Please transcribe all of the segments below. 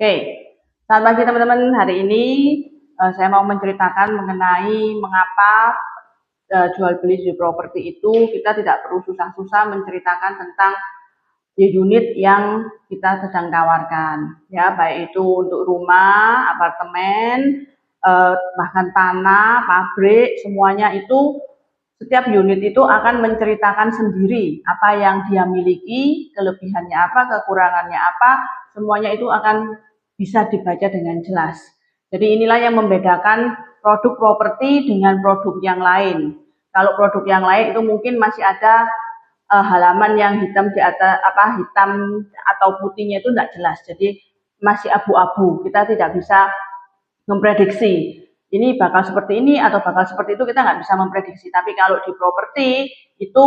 Oke, selamat pagi teman-teman. Hari ini saya mau menceritakan mengenai mengapa jual beli di properti itu kita tidak perlu susah-susah menceritakan tentang unit yang kita sedang tawarkan. Ya, baik itu untuk rumah, apartemen, bahkan tanah, pabrik, semuanya itu setiap unit itu akan menceritakan sendiri apa yang dia miliki, kelebihannya apa, kekurangannya apa, semuanya itu akan bisa dibaca dengan jelas. Jadi inilah yang membedakan produk properti dengan produk yang lain. Kalau produk yang lain itu mungkin masih ada halaman yang hitam di atas hitam atau putihnya itu tidak jelas. Jadi masih abu-abu. Kita tidak bisa memprediksi ini bakal seperti ini atau bakal seperti itu, kita nggak bisa memprediksi. Tapi kalau di properti itu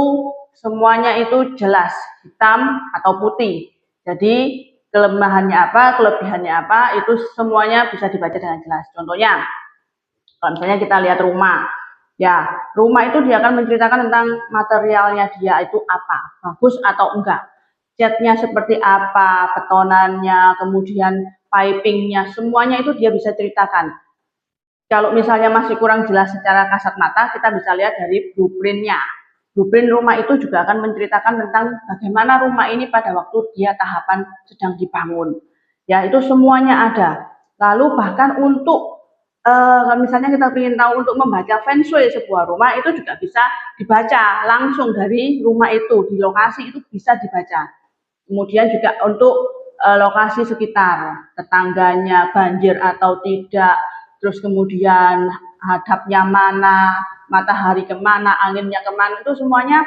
semuanya itu jelas, hitam atau putih. Jadi kelemahannya apa, kelebihannya apa, itu semuanya bisa dibaca dengan jelas. Contohnya, kalau misalnya kita lihat rumah, ya rumah itu dia akan menceritakan tentang materialnya dia itu apa, bagus atau enggak, catnya seperti apa, betonannya, kemudian pipingnya, semuanya itu dia bisa ceritakan. Kalau misalnya masih kurang jelas secara kasat mata, kita bisa lihat dari blueprintnya. Blueprint rumah itu juga akan menceritakan tentang bagaimana rumah ini pada waktu dia tahapan sedang dibangun. Ya, itu semuanya ada. Lalu bahkan untuk misalnya kita ingin tahu untuk membaca feng shui sebuah rumah, itu juga bisa dibaca langsung dari rumah itu, di lokasi itu bisa dibaca. Kemudian juga untuk lokasi sekitar, tetangganya banjir atau tidak, terus kemudian hadapnya mana, matahari kemana, anginnya kemana, itu semuanya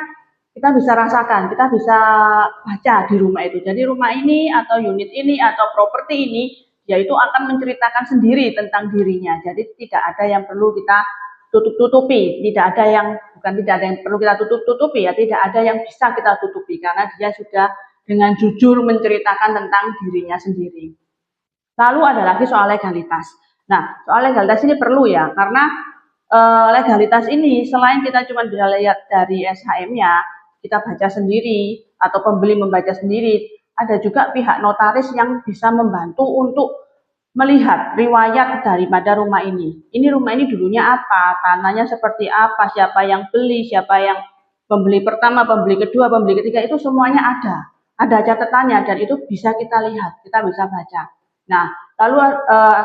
kita bisa rasakan, kita bisa baca di rumah itu. Jadi rumah ini atau unit ini atau properti ini, yaitu akan menceritakan sendiri tentang dirinya. Jadi tidak ada yang perlu kita tutup-tutupi, tidak ada yang perlu kita tutup-tutupi, ya tidak ada yang bisa kita tutupi karena dia sudah dengan jujur menceritakan tentang dirinya sendiri. Lalu ada lagi soal legalitas. Nah, soal legalitas ini perlu ya, karena legalitas ini selain kita cuma bisa lihat dari SHM-nya, kita baca sendiri atau pembeli membaca sendiri, ada juga pihak notaris yang bisa membantu untuk melihat riwayat daripada rumah ini. Ini rumah ini dulunya apa, tanahnya seperti apa, siapa yang beli, siapa yang pembeli pertama, pembeli kedua, pembeli ketiga, itu semuanya ada catatannya dan itu bisa kita lihat, kita bisa baca. Nah, lalu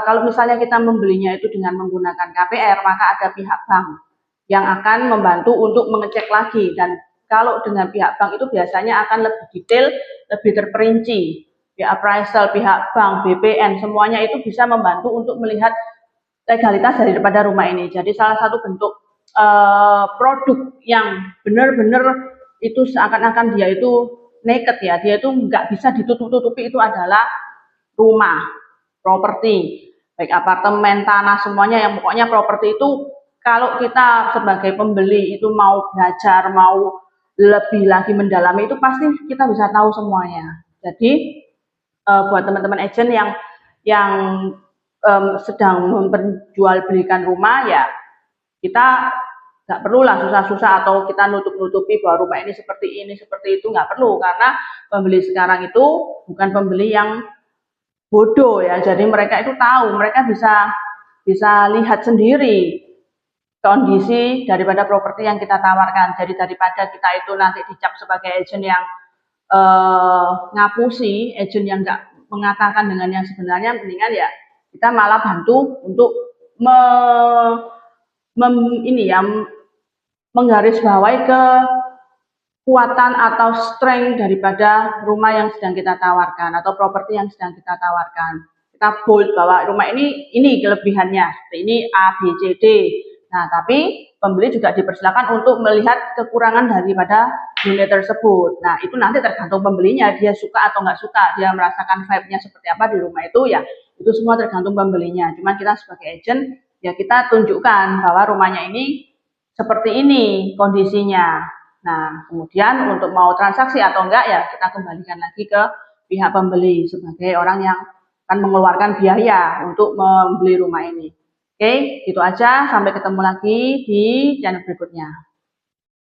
kalau misalnya kita membelinya itu dengan menggunakan KPR, maka ada pihak bank yang akan membantu untuk mengecek lagi, dan kalau dengan pihak bank itu biasanya akan lebih detail, lebih terperinci. Pihak appraisal, pihak bank, BPN, semuanya itu bisa membantu untuk melihat legalitas daripada rumah ini. Jadi salah satu bentuk produk yang benar-benar itu seakan-akan dia itu naked ya, dia itu nggak bisa ditutup-tutupi, itu adalah rumah, properti, baik apartemen, tanah, semuanya yang pokoknya properti itu kalau kita sebagai pembeli itu mau belajar, mau lebih lagi mendalami, itu pasti kita bisa tahu semuanya. Jadi buat teman-teman agent yang sedang memperjualbelikan rumah, ya kita nggak perlu lah susah-susah atau kita nutup-nutupi bahwa rumah ini seperti itu, nggak perlu, karena pembeli sekarang itu bukan pembeli yang bodoh ya, jadi mereka itu tahu, mereka bisa lihat sendiri kondisi daripada properti yang kita tawarkan. Jadi daripada kita itu nanti dicap sebagai agent yang ngapusi, agent yang nggak mengatakan dengan yang sebenarnya, mendingan ya kita malah bantu untuk menggarisbawahi kekuatan atau strength daripada rumah yang sedang kita tawarkan atau properti yang sedang kita tawarkan. Kita bold bahwa rumah ini kelebihannya, ini A, B, C, D. Nah, tapi pembeli juga dipersilakan untuk melihat kekurangan daripada unit tersebut. Nah, itu nanti tergantung pembelinya, dia suka atau nggak suka, dia merasakan vibe-nya seperti apa di rumah itu, ya itu semua tergantung pembelinya. Cuman kita sebagai agent, ya kita tunjukkan bahwa rumahnya ini seperti ini kondisinya. Nah, kemudian untuk mau transaksi atau enggak, ya kita kembalikan lagi ke pihak pembeli sebagai orang yang akan mengeluarkan biaya untuk membeli rumah ini. Oke, gitu aja. Sampai ketemu lagi di channel berikutnya.